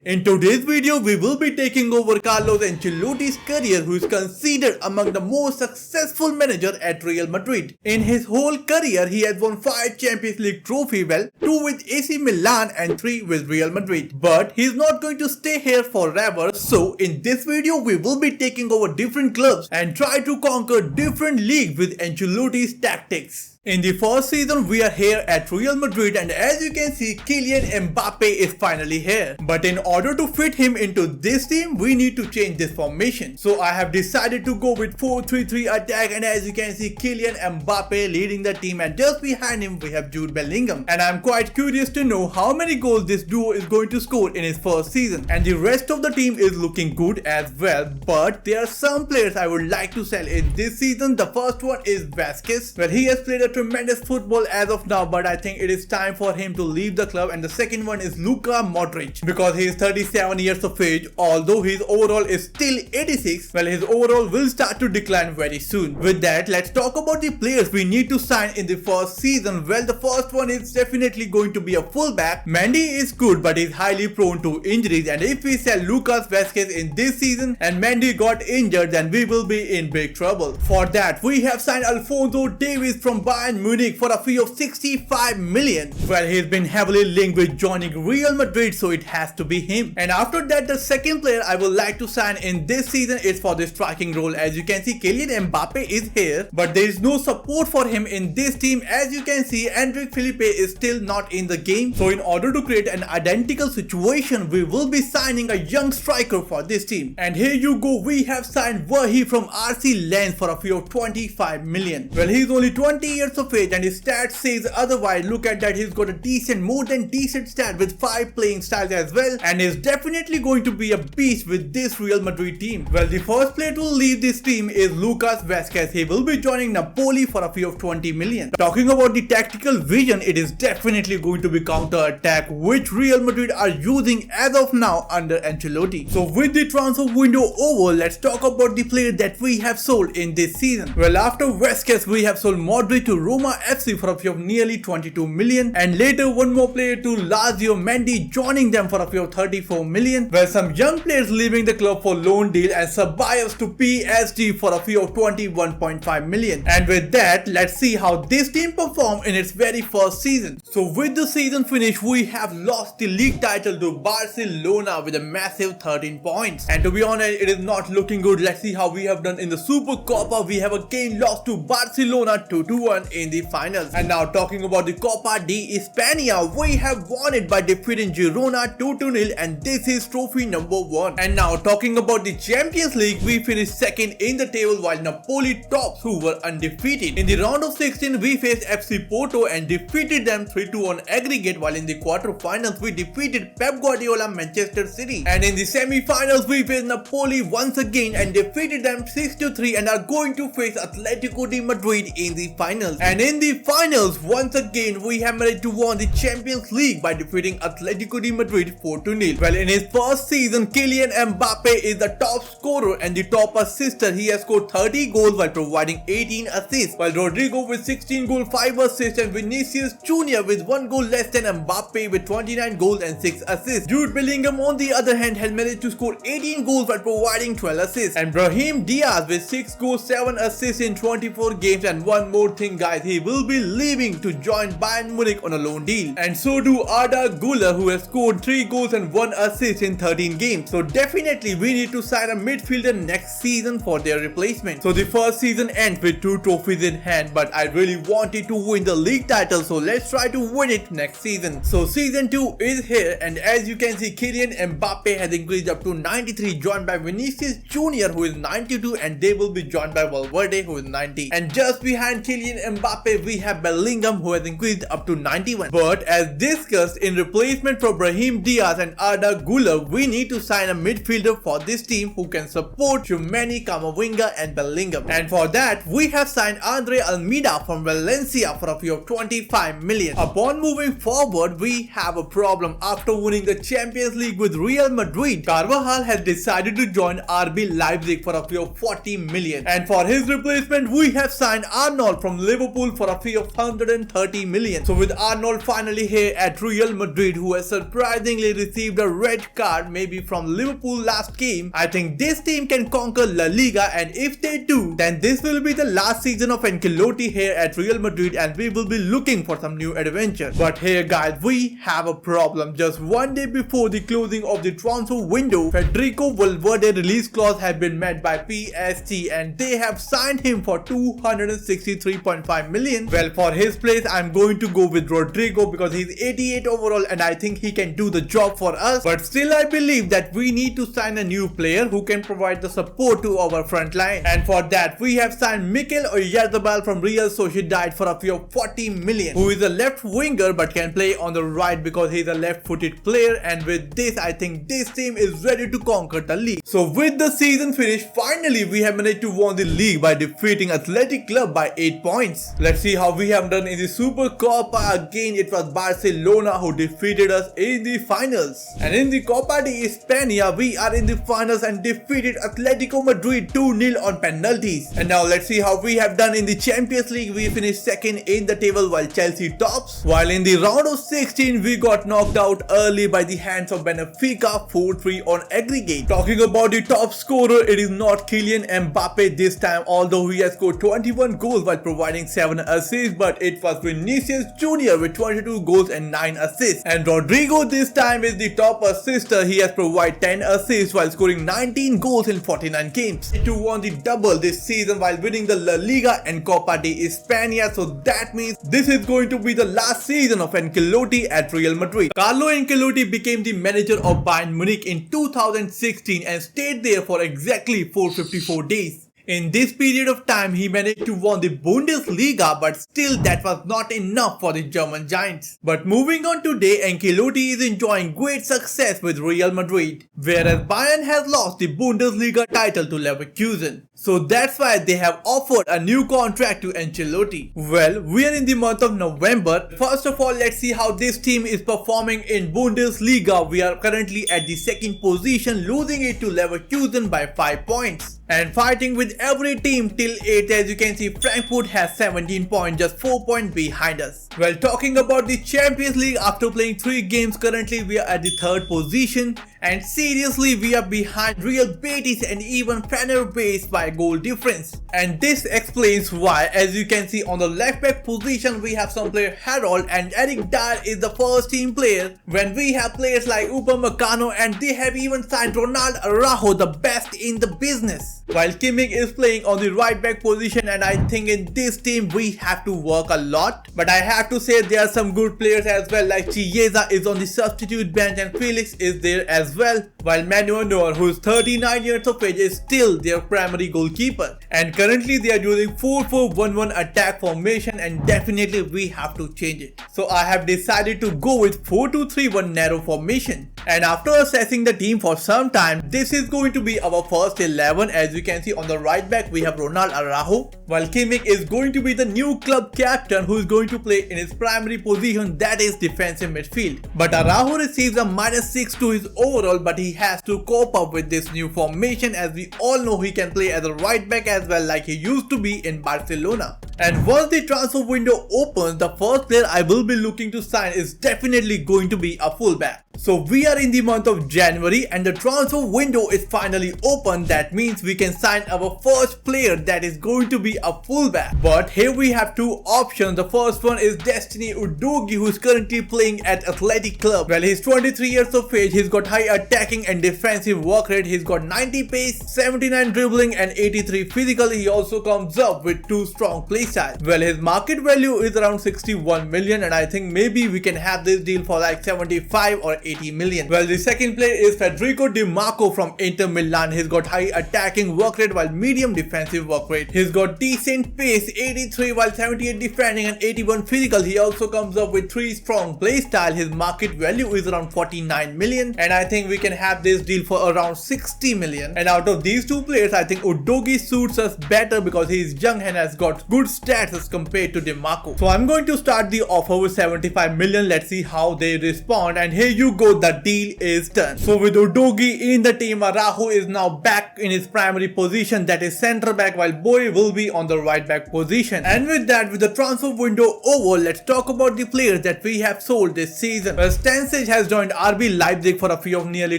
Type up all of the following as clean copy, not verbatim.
In today's video, we will be taking over Carlo Ancelotti's career, who is considered among the most successful manager at Real Madrid. In his whole career, he has won 5 Champions League trophies, 2 with AC Milan and 3 with Real Madrid. But he's not going to stay here forever, so in this video, we will be taking over different clubs and try to conquer different leagues with Ancelotti's tactics. In the first season, we are here at Real Madrid, and as you can see, Kylian Mbappe is finally here. But in order to fit him into this team, we need to change this formation. So I have decided to go with 4-3-3 attack, and as you can see, Kylian Mbappe leading the team, and just behind him we have Jude Bellingham. And I'm quite curious to know how many goals this duo is going to score in his first season. And the rest of the team is looking good as well, but there are some players I would like to sell in this season. The first one is Vasquez. Well, he has played a tremendous football as of now, but I think it is time for him to leave the club. And the second one is Luka Modric, because he is 37 years of age. Although his overall is still 86, well, his overall will start to decline very soon. With that, let's talk about the players we need to sign in the first season. Well, the first one is definitely going to be a fullback. Mendy is good, but is highly prone to injuries, and if we sell Lucas Vasquez in this season and Mendy got injured, then we will be in big trouble. For that, we have signed Alphonso Davies from Bayern Munich for a fee of 65 million. Well, he's been heavily linked with joining Real Madrid, so it has to be him. And after that, the second player I would like to sign in this season is for the striking role. As you can see, Kylian Mbappe is here, but there is no support for him in this team. As you can see, Endrick Felipe is still not in the game. So in order to create an identical situation, we will be signing a young striker for this team. And here you go, we have signed Vahi from RC Lens for a fee of 25 million. Well, he's only 20 years of age and his stats says otherwise. Look at that, he's got a decent, more than decent stat with 5 playing styles as well, and is definitely going to be a beast with this Real Madrid team. Well, the first player to leave this team is Lucas Vasquez. He will be joining Napoli for a fee of 20 million. Talking about the tactical vision, it is definitely going to be counter-attack, which Real Madrid are using as of now under Ancelotti. So with the transfer window over, let's talk about the players that we have sold in this season. Well, after Vasquez, we have sold Modric to Roma FC for a fee of nearly 22 million, and later one more player to Lazio, Mendy, joining them for a fee of 34 million. Well, some young players leaving the club for loan deal, and Ceballos to PSG for a fee of 21.5 million. And with that, let's see how this team performed in its very first season. So with the season finish, we have lost the league title to Barcelona with a massive 13 points. And to be honest, it is not looking good. Let's see how we have done in the Supercopa. We have again lost to Barcelona 2-1 in the finals. And now talking about the Copa de España, we have won it by defeating Girona 2-0, and this is trophy number 1. And now talking about the Champions League, we finished second in the table while Napoli tops, who were undefeated. In the round of 16, we faced FC Porto and defeated them 3-2 on aggregate, while in the quarterfinals we defeated Pep Guardiola Manchester City. And in the semi-finals, we faced Napoli once again and defeated them 6-3, and are going to face Atletico de Madrid in the finals. And in the finals, once again, we have managed to win the Champions League by defeating Atletico de Madrid 4-0. Well, in his first season, Kylian Mbappe is the top scorer and the top assister. He has scored 30 goals while providing 18 assists, while Rodrigo with 16 goals, 5 assists, and Vinicius Jr. with 1 goal less than Mbappe with 29 goals and 6 assists. Jude Bellingham, on the other hand, has managed to score 18 goals while providing 12 assists. And Brahim Diaz with 6 goals, 7 assists in 24 games. And one more thing, guys, he will be leaving to join Bayern Munich on a loan deal. And so do Arda Güler, who has scored 3 goals and 1 assist in 13 games. So definitely we need to sign a midfielder next season for their replacement. So the first season ends with 2 trophies in hand, but I really wanted to win the league title, so let's try to win it next season. So season 2 is here, and as you can see, Kylian Mbappe has increased up to 93, joined by Vinicius Jr. who is 92, and they will be joined by Valverde who is 90. And just behind Kylian Mbappe, we have Bellingham who has increased up to 91. But as discussed, in replacement for Brahim Diaz and Arda Güler, we need to sign a midfielder for this team who can support Tchouaméni, Camavinga and Bellingham. And for that, we have signed Andre Almeida from Valencia for a fee of 25 million. Upon moving forward, we have a problem. After winning the Champions League with Real Madrid, Carvajal has decided to join RB Leipzig for a fee of 40 million. And for his replacement, we have signed Arnold from Liverpool Liverpool for a fee of 130 million. So with Arnold finally here at Real Madrid, who has surprisingly received a red card maybe from Liverpool last game, I think this team can conquer La Liga, and if they do, then this will be the last season of Ancelotti here at Real Madrid and we will be looking for some new adventure. But here guys, we have a problem. Just one day before the closing of the transfer window, Federico Valverde release clause has been met by PSG and they have signed him for 263.5 million. Well, for his place I'm going to go with Rodrigo because he's 88 overall and I think he can do the job for us. But still I believe that we need to sign a new player who can provide the support to our front line, and for that we have signed Mikel Oyarzabal from Real Sociedad for a fee of 40 million, who is a left winger but can play on the right because he is a left-footed player, and with this I think this team is ready to conquer the league. So with the season finished, finally we have managed to win the league by defeating Athletic Club by 8 points. Let's see how we have done in the Super Copa. Again it was Barcelona who defeated us in the finals, and in the Copa de España we are in the finals and defeated Atletico Madrid 2-0 on penalties. And now let's see how we have done in the Champions League. We finished second in the table while Chelsea tops, while in the round of 16 we got knocked out early by the hands of Benfica 4-3 on aggregate. Talking about the top scorer, it is not Kylian Mbappe this time, although he has scored 21 goals while providing 7 assists, but it was Vinicius Jr. with 22 goals and 9 assists. And Rodrigo this time is the top assister. He has provided 10 assists while scoring 19 goals in 49 games. He won the double this season while winning the La Liga and Copa de España, so that means this is going to be the last season of Ancelotti at Real Madrid. Carlo Ancelotti became the manager of Bayern Munich in 2016 and stayed there for exactly 454 days. In this period of time, he managed to win the Bundesliga, but still that was not enough for the German giants. But moving on today, Ancelotti is enjoying great success with Real Madrid, whereas Bayern has lost the Bundesliga title to Leverkusen. So that's why they have offered a new contract to Ancelotti. Well, we are in the month of November. First of all, let's see how this team is performing in Bundesliga. We are currently at the second position, losing it to Leverkusen by 5 points. And fighting with every team till 8th. As you can see, Frankfurt has 17 points, just 4 points behind us. Well, talking about the Champions League, after playing 3 games, currently we are at the 3rd position. And seriously, we are behind Real Betis and even Fenerbahce by goal difference. And this explains why. As you can see, on the left back position we have some player Harold, and Eric Dyer is the first team player, when we have players like Upamecano, and they have even signed Ronald Araujo, the best in the business. While Kimmich is playing on the right back position, and I think in this team we have to work a lot. But I have to say there are some good players as well, like Chiesa is on the substitute bench and Felix is there as well, while Manuel Neuer, who is 39 years of age, is still their primary goalkeeper. And currently they are using 4-4-1-1 attack formation, and definitely we have to change it. So I have decided to go with 4-2-3-1 narrow formation. And after assessing the team for some time, this is going to be our first 11. As you can see, on the right back we have Ronald Araujo, while Kimmich is going to be the new club captain who is going to play in his primary position, that is defensive midfield. But Araujo receives a -6 to his overall, but he has to cope up with this new formation, as we all know he can play as a right back as well, like he used to be in Barcelona. And once the transfer window opens, the first player I will be looking to sign is definitely going to be a fullback. So we are in the month of January and the transfer window is finally open. That means we can sign our first player, that is going to be a fullback. But here we have 2 options. The first one is Destiny Udogie, who is currently playing at Athletic Club. Well, he's 23 years of age, he's got high attacking and defensive work rate, he's got 90 pace, 79 dribbling and 83 physical. He also comes up with 2 strong play styles. Well, his market value is around 61 million and I think maybe we can have this deal for like 75 or 80 million. Well, the second player is Federico Di Marco from Inter Milan. He's got high attacking work rate while medium defensive work rate. He's got decent pace, 83 while 78 defending and 81 physical. He also comes up with 3 strong play style. His market value is around 49 million and I think we can have this deal for around 60 million. And out of these 2 players, I think Udogie suits us better because he is young and has got good stats as compared to DeMarco. So I'm going to start the offer with 75 million. Let's see how they respond. And here you go, the deal is done. So with Udogie in the team, Araujo is now back in his primary position, that is center back, while Boy will be on the right back position. And with that, with the transfer window over, let's talk about the players that we have sold this season. Well, Stanisic has joined RB Leipzig for a fee of nearly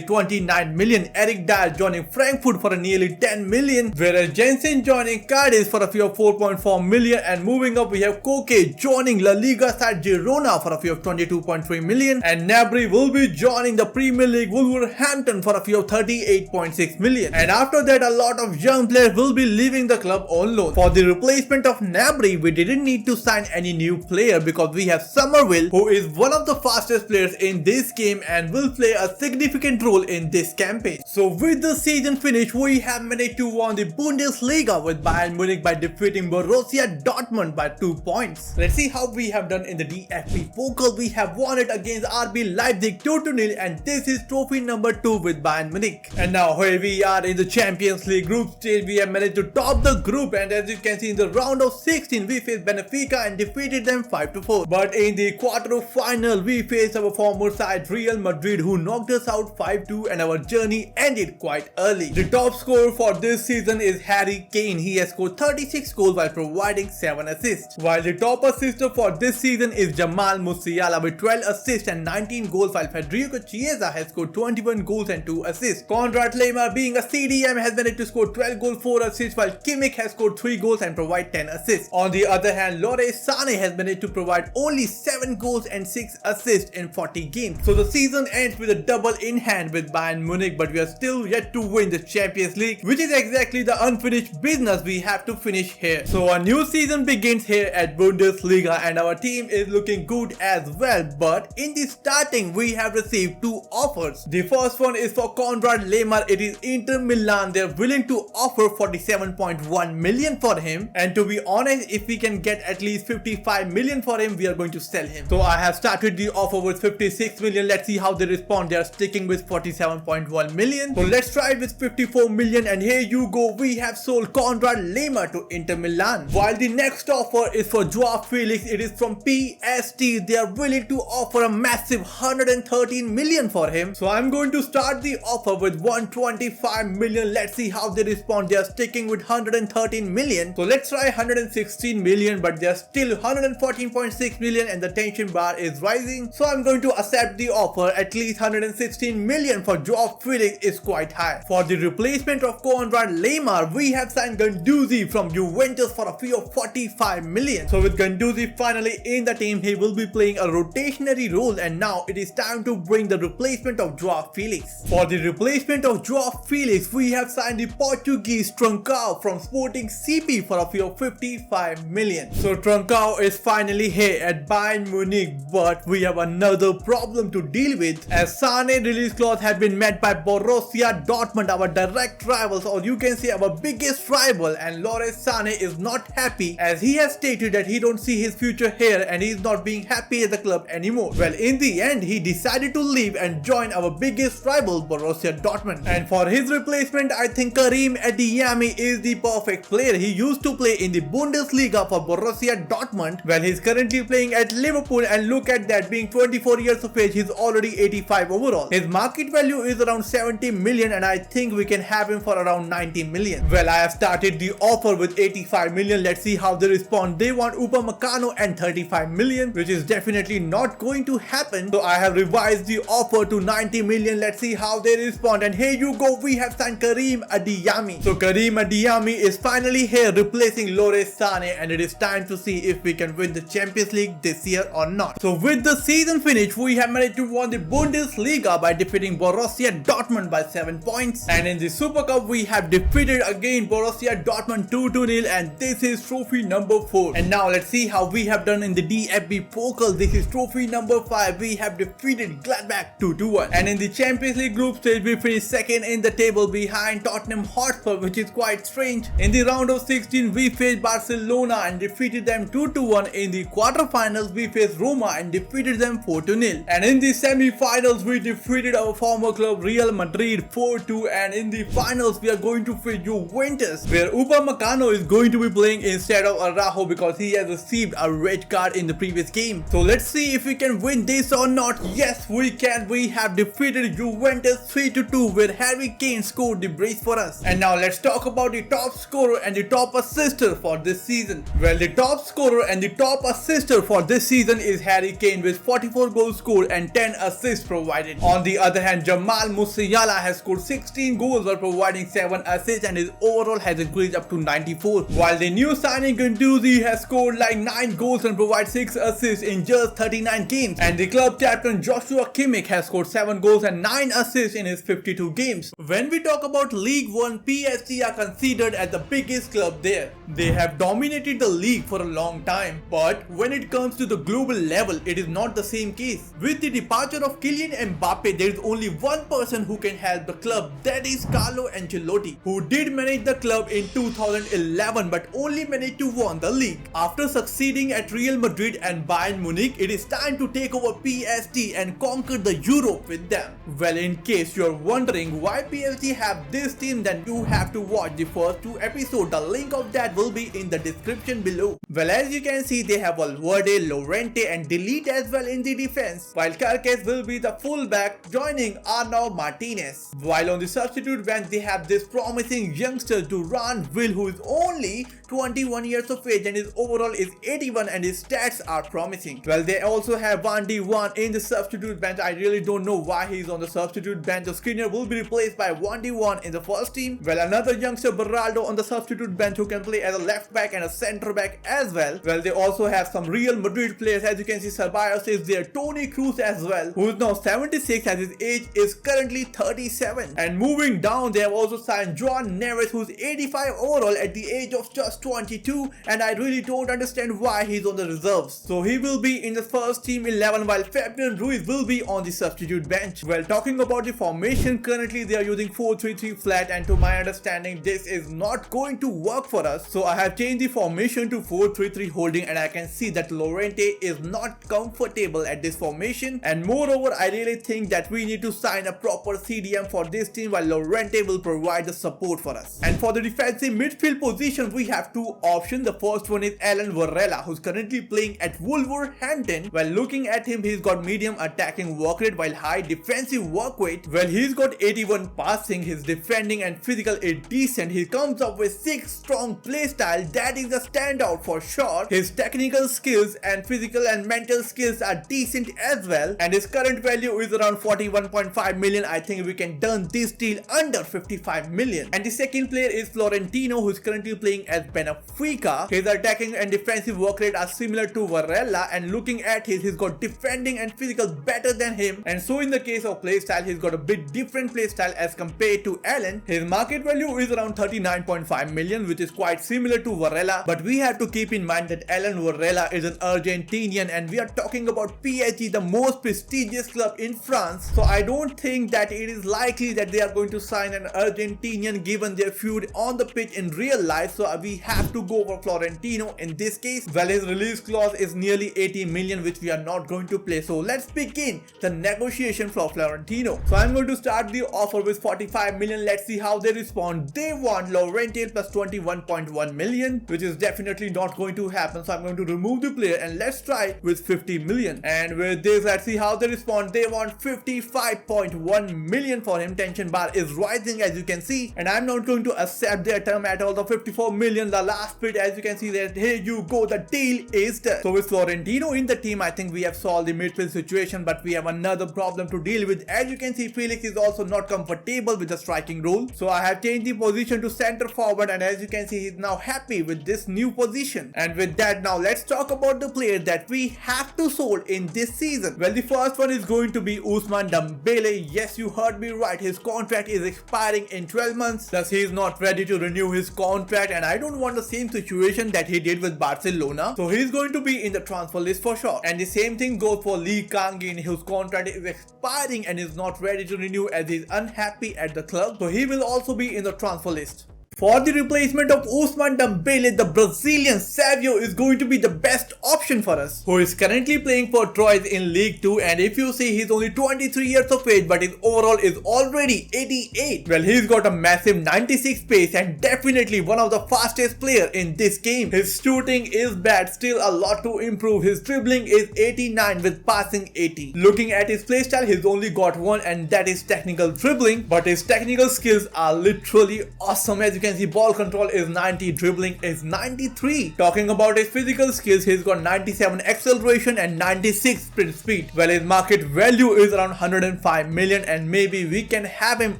29 million. Eric Dyer joining Frankfurt for a nearly 10 million. Whereas Jensen joining Cadiz for a fee of 4.4 million. And moving up, we have Koke joining La Liga side Girona for a fee of 22.3 million. And Gnabry will be joining the Premier League Wolverhampton for a fee of 38.6 million. And after that, a lot of young players will be leaving the club on loan. For the replacement of Gnabry, we didn't need to sign any new player because we have Somerville, who is one of the fastest players in this game and will play a significant role in this campaign. So with the season finish, we have managed to win the Bundesliga with Bayern Munich by defeating Borussia Dortmund by 2 points. Let's see how we have done in the DFB Pokal. We have won it against RB Leipzig 2-0, and this is trophy number 2 with Bayern Munich. And now here we are in the Champions League group stage. We have managed to top the group, and as you can see, in the round of 16 we faced Benfica and defeated them 5-4. But in the quarter final we faced our former side Real Madrid, who knocked us out 5-2, and our journey ended quite early. The top scorer for this season is Harry Kane. He has scored 36 goals while providing 7 assists. While the top assister for this season is Jamal Musiala with 12 assists and 19 goals, while Federico Chiesa has scored 21 goals and 2 assists. Konrad Laimer, being a CDM, has managed to score 12 goals, 4 assists, while Kimmich has scored 3 goals and provide 10 assists. On the other hand, Leroy Sané has managed to provide only 7 goals and 6 assists in 40 games. So the season ends with a double in hand with Bayern Munich, but we are still yet to win the Champions League, which is exactly the unfinished business we have to finish here. So a new season begins here at Bundesliga, and our team is looking good as well. But in the starting, we have received 2 offers. The first one is for Konrad Laimer. It is Inter Milan. They're willing to offer 47.1 million for him, and to be honest, if we can get at least 55 million for him, we are going to sell him. So I have started the offer with 56 million. Let's see how they respond. They are sticking with 47.1 million. So let's try it with 54 million, and here you go, we have sold Konrad Laimer to Inter Milan. While the next offer is for Joao Felix. It is from PST. They are willing to offer a massive 113 million for him. So I'm going to start the offer with 125 million. Let's see how they respond. They are sticking with 113 million. So let's try 116 million, but they are still 114.6 million, and the tension bar is rising. So I'm going to accept the offer. At least 116 million for Joao Felix is quite high. For the replacement of Konrad Laimer, we have signed Guendouzi from Juventus for a fee of 45 million. So with Guendouzi finally in the team, he will be playing a rotationary role, and now it is time to bring the replacement of Joao Felix. For the replacement of Joao Felix, we have signed the Portuguese Trincao from Sporting CP for a fee of 55 million. So Trincao is finally here at Bayern Munich, but we have another problem to deal with, as Sané release clause have been met by Borussia Dortmund, our direct rivals, or you can say our biggest rival, and Leroy Sané is not happy, as he has stated that he don't see his future here and he is not being happy at the club anymore. Well, in the end, he decided to leave and join our biggest rival Borussia Dortmund. And for his replacement, I think Karim Adeyemi is the perfect player. He used to play in the Bundesliga for Borussia Dortmund. Well, he's currently playing at Liverpool, and look at that, being 24 years of age, he's already 85 overall. His market value is around 70 million, and I think we can have him for around 90 million. Well, I have started the offer with 85 million. Let's see how they respond. They want Upamecano and 35 million, which is definitely not going to happen. So I have revised the offer to 90 million. Let's see how they respond. And here you go, we have signed Karim Adeyemi. So Karim Adeyemi is finally here replacing Leroy Sané, and it is time to see if we can win the Champions League this year or not. So with the season finish, we have managed to win the Bundesliga by defeating Borussia Dortmund by 7 points. And in the Super Cup, we have defeated again Borussia Dortmund 2-0, and this is trophy number 4. And now let's see how we have done in the DFB Pokal. This is trophy number 5. We have defeated Gladbach 2-1. And in the Champions League group stage, we finished second in the table behind Tottenham Hotspur, which is quite strange. In the round of 16, we faced Barcelona and defeated them 2-1. In the quarterfinals, we faced Roma and defeated them 4-0. And in the semi-finals, we defeated our former club Real Madrid 4-2. And in the finals, we are going to face Juventus, where Upamecano is going to be playing instead instead of Araujo because he has received a red card in the previous game. So let's see if we can win this or not. Yes, we can. We have defeated Juventus 3-2 where Harry Kane scored the brace for us. And now let's talk about the top scorer and the top assister for this season. Well, the top scorer and the top assister for this season is Harry Kane with 44 goals scored and 10 assists provided. On the other hand, Jamal Musiala has scored 16 goals while providing 7 assists and his overall has increased up to 94. While the new signing Guendouzi has scored like 9 goals and provided 6 assists in just 39 games. And the club captain Joshua Kimmich has scored 7 goals and 9 assists in his 52 games. When we talk about League 1, PSG are considered as the biggest club there. They have dominated the league for a long time, but when it comes to the global level, it is not the same case. With the departure of Kylian Mbappe, there is only one person who can help the club, that is Carlo Ancelotti, who did manage the club in 2011 but only managed to win the league. After succeeding at Real Madrid and Bayern Munich, it is time to take over PSG and conquer the Europe with them. Well, in case you are wondering why PSG have this team, then you have to watch the first 2 episodes. The link of that will be in the description below. Well, as you can see, they have Valverde, Llorente and Delete as well in the defense, while Carques will be the fullback joining Arnau Martinez. While on the substitute bench, they have this promising youngster Duran Will, who is only 21 years of age and his overall is 81 and his stats are promising. Well, they also have Van de Ven in the substitute bench. I really don't know why he's on the substitute bench. The Skriniar will be replaced by Van de Ven in the first team. Well, another youngster Beraldo on the substitute bench who can play as a left back and a centre back as well. Well, they also have some Real Madrid players. As you can see, Ceballos is there, Toni Kroos as well, who is now 76 as his age is currently 37. And moving down, they have also signed Joan Neves, who's 85 overall at the age of just 22, and I really don't understand why he's on the reserves. So he will be in the first team 11 while Fabian Ruiz will be on the substitute bench. Well, talking about the formation, currently they are using 4-3-3 flat, and to my understanding this is not going to work for us. So I have changed the formation to 4-3-3 holding, and I can see that Llorente is not comfortable at this formation, and moreover I really think that we need to sign a proper CDM for this team while Llorente will provide the support for us. And for the defensive midfield position, we have 2 options. The first one is Alan Varela, who's currently playing at Wolverhampton. While looking at him, he's got medium attacking work rate while high defensive work rate. Well, he's got 81 passing, his defending and physical is decent. He comes up with 6 strong play style, that is a standout for sure. His technical skills and physical and mental skills are decent as well, and his current value is around 41.5 million. I think we can turn this deal under 55 million. And the second player is Florentino, who is currently playing as Benfica. His attacking and defensive work rate are similar to Varela, and looking at he's got defending and physical better than him, and so in the case of playstyle, he's got a bit different playstyle as compared to Allen. His market value is around 39.5 million, which is quite similar to Varela, but we have to keep in mind that Alan Varela is an Argentinian and we are talking about PSG, the most prestigious club in France. So I don't think that it is likely that they are going to sign an Argentinian given their feud on the pitch in real life. So we have to go for Florentino in this case. Well, his release clause is nearly 80 million, which we are not going to play. So let's begin the negotiation for Florentino. So I'm going to start the offer with 45 million. Let's see how they respond. They want Llorente plus 21.1 million, which is definitely not going to happen. So I'm going to remove the player and let's try with 50 million. And with this, let's see how they respond. They want 55.1 million for him. Tension bar is rising, as you can see, and I'm not going to accept their term at all. The 54 million, the last bid, as you can see that here you go, the deal is done. So with Florentino in the team, I think we have solved the midfield situation, but we have another problem to deal with. As you can see, Felix is also not comfortable with the striking role. So I have changed the position to center forward, and as you can see, he's now happy with this new position. And with that, now let's talk about the players that we have to sold in this season. Well, the first one is going to be Ousmane Dembele. Yes, you heard me right. His contract is expiring in 12 months. Thus, he is not ready to renew his contract, and I don't want the same situation that he did with Barcelona. So he's going to be in the transfer list for sure. And the same thing goes for Lee Kangin, whose contract is expiring and is not ready to renew as he's unhappy at the club. So he will also be in the transfer list. For the replacement of Ousmane Dembele, the Brazilian Savio is going to be the best option for us, who is currently playing for Troyes in League 2, and if you see, he's only 23 years of age but his overall is already 88. Well, he's got a massive 96 pace and definitely one of the fastest player in this game. His shooting is bad, still a lot to improve. His dribbling is 89 with passing 80. Looking at his playstyle, he's only got one, and that is technical dribbling, but his technical skills are literally awesome. As you can see, ball control is 90, dribbling is 93. Talking about his physical skills, he's got 97 acceleration and 96 sprint speed. Well, his market value is around 105 million, and maybe we can have him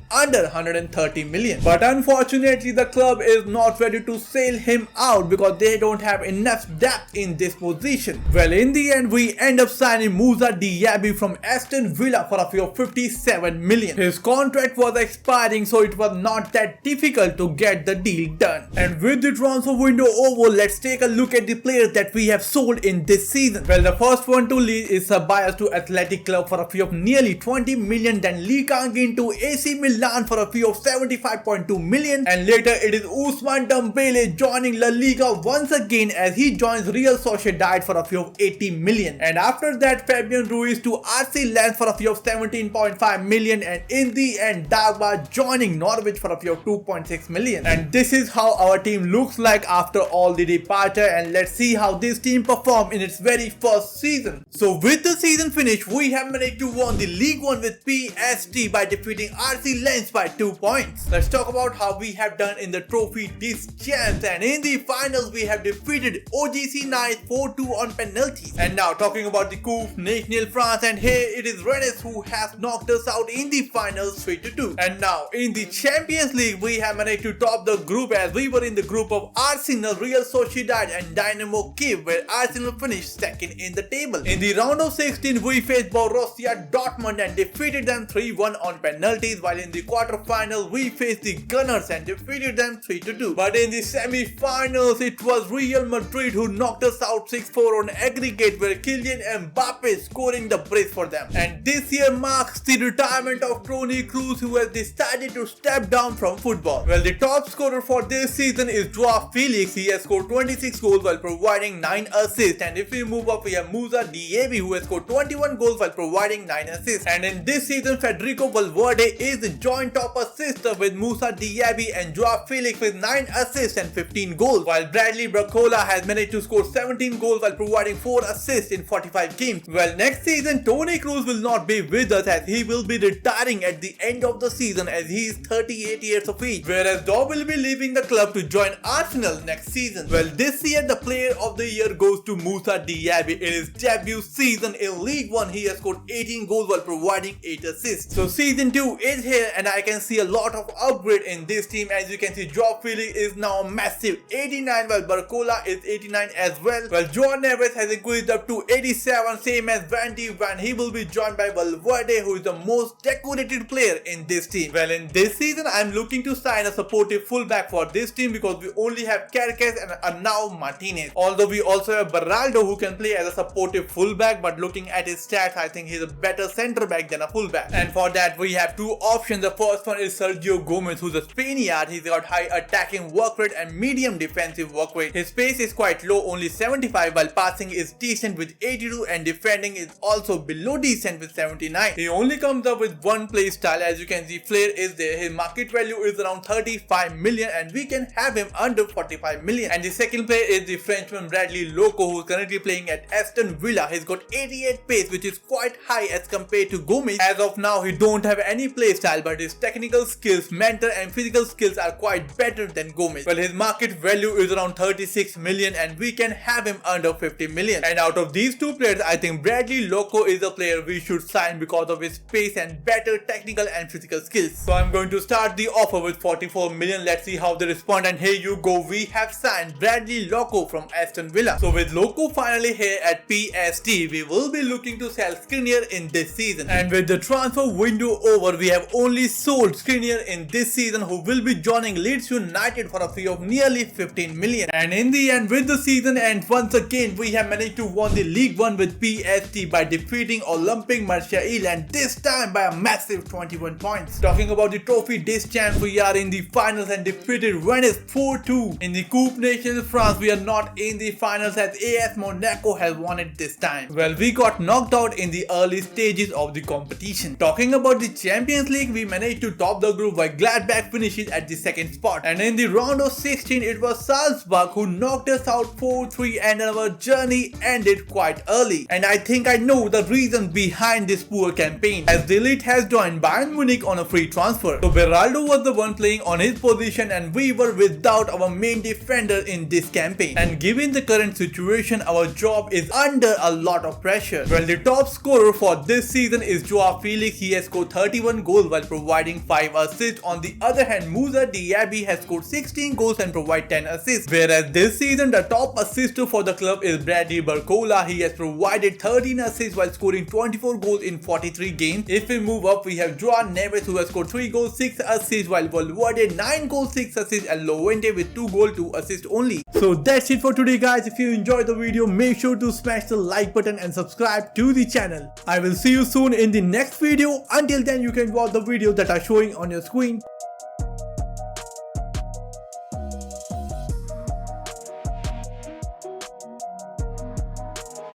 under 130 million. But unfortunately, the club is not ready to sell him out because they don't have enough depth in this position. Well, in the end, we end up signing Moussa Diaby from Aston Villa for a fee of 57 million. His contract was expiring, so it was not that difficult to get the deal done. And with the transfer window over, let's take a look at the players that we have sold in this season. Well, the first one to leave is Ceballos to Athletic Club for a fee of nearly 20 million, then Lee Kang-in to AC Milan for a fee of 75.2 million, and later it is Ousmane Dembele joining La Liga once again as he joins Real Sociedad for a fee of 80 million. And after that, Fabian Ruiz to RC Lens for a fee of 17.5 million, and in the end, Dagba joining Norwich for a fee of 2.6 million. And this is how our team looks like after all the departure, and let's see how this team performed in its very first season. So with the season finished, we have managed to win the League 1 with PSG by defeating RC Lens by 2 points. Let's talk about how we have done in the trophy disc champs, and in the finals we have defeated OGC Nice 4-2 on penalties. And now talking about the Coupe National France, and here it is Rennes who has knocked us out in the finals 3-2. And now in the Champions League, we have managed to top the group as we were in the group of Arsenal, Real Sociedad and Dynamo Kiev, where Arsenal finished second in the table. In the round of 16, we faced Borussia Dortmund and defeated them 3-1 on penalties, while in the quarter-final we faced the Gunners and defeated them 3-2. But in the semi-finals, it was Real Madrid who knocked us out 6-4 on aggregate, where Kylian Mbappe scoring the brace for them. And this year marks the retirement of Toni Kroos, who has decided to step down from football. Well, the top scorer for this season is Joao Felix. He has scored 26 goals while providing 9 assists. And if we move up, we have Moussa Diaby, who has scored 21 goals while providing 9 assists. And in this season, Federico Valverde is the joint top assister with Moussa Diaby and Joao Felix with 9 assists and 15 goals, while Bradley Barcola has managed to score 17 goals while providing 4 assists in 45 games. Well, next season, Toni Kroos will not be with us as he will be retiring at the end of the season as he is 38 years of age, whereas Dom will be leaving the club to join Arsenal next season. Well, this year the player of the year goes to Moussa Diaby. In his debut season in League 1, he has scored 18 goals while providing 8 assists. So season 2 is here and I can see a lot of upgrade in this team. As you can see, Joao Felix is now massive 89 while Barcola is 89 as well. Well, Joao Neves has increased up to 87, same as Van de Ven. He will be joined by Valverde, who is the most decorated player in this team. Well, in this season, I'm looking to sign a supportive fullback for this team because we only have Carcas and Arnau Martinez. Although we also have Beraldo who can play as a supportive fullback, but looking at his stats, I think he's a better centre back than a fullback. And for that, we have 2 options. The first one is Sergio Gomez, who's a Spaniard. He's got high attacking work rate and medium defensive work rate. His pace is quite low, only 75, while passing is decent with 82 and defending is also below decent with 79. He only comes up with one play style. As you can see, flair is there. His market value is around 35 million and we can have him under 45 million. And the second player is the Frenchman Bradley Loco, who's currently playing at Aston Villa. He's got 88 pace, which is quite high as compared to Gomez. As of now, he don't have any play style, but his technical skills, mental and physical skills are quite better than Gomez. Well, his market value is around 36 million and we can have him under 50 million. And out of these 2 players, I think Bradley Loco is a player we should sign because of his pace and better technical and physical skills. So I'm going to start the offer with 44 million. Let's see how they respond. And here you go, we have signed Bradley Loco from Aston Villa. So with Loco finally here at PSG, we will be looking to sell Skriniar in this season. And with the transfer window over, we have only sold Skriniar in this season, who will be joining Leeds United for a fee of nearly 15 million. And in the end, with the season end, once again we have managed to win the League 1 with PSG by defeating Olympique Marseille, and this time by a massive 21 points. Talking about the trophy disc champ, we are in the final finals and defeated Rennes 4-2. In the Coupe Nations France, we are not in the finals as AS Monaco has won it this time. Well, we got knocked out in the early stages of the competition. Talking about the Champions League, we managed to top the group while Gladbach finishes at the second spot. And in the round of 16, it was Salzburg who knocked us out 4-3 and our journey ended quite early. And I think I know the reason behind this poor campaign, as De Ligt has joined Bayern Munich on a free transfer. So Beraldo was the one playing on his position and we were without our main defender in this campaign. And given the current situation, our job is under a lot of pressure. Well, the top scorer for this season is Joao Felix. He has scored 31 goals while providing 5 assists. On the other hand, Moussa Diaby has scored 16 goals and provided 10 assists. Whereas this season, the top assister for the club is Bradley Barcola. He has provided 13 assists while scoring 24 goals in 43 games. If we move up, we have Joao Neves who has scored 3 goals, 6 assists, while Valverde 9 goals, 6 assists, and Llorente with 2 goals, 2 assists only. So that's it for today, guys. If you enjoyed the video, make sure to smash the like button and subscribe to the channel. I will see you soon in the next video. Until then, you can watch the videos that are showing on your screen.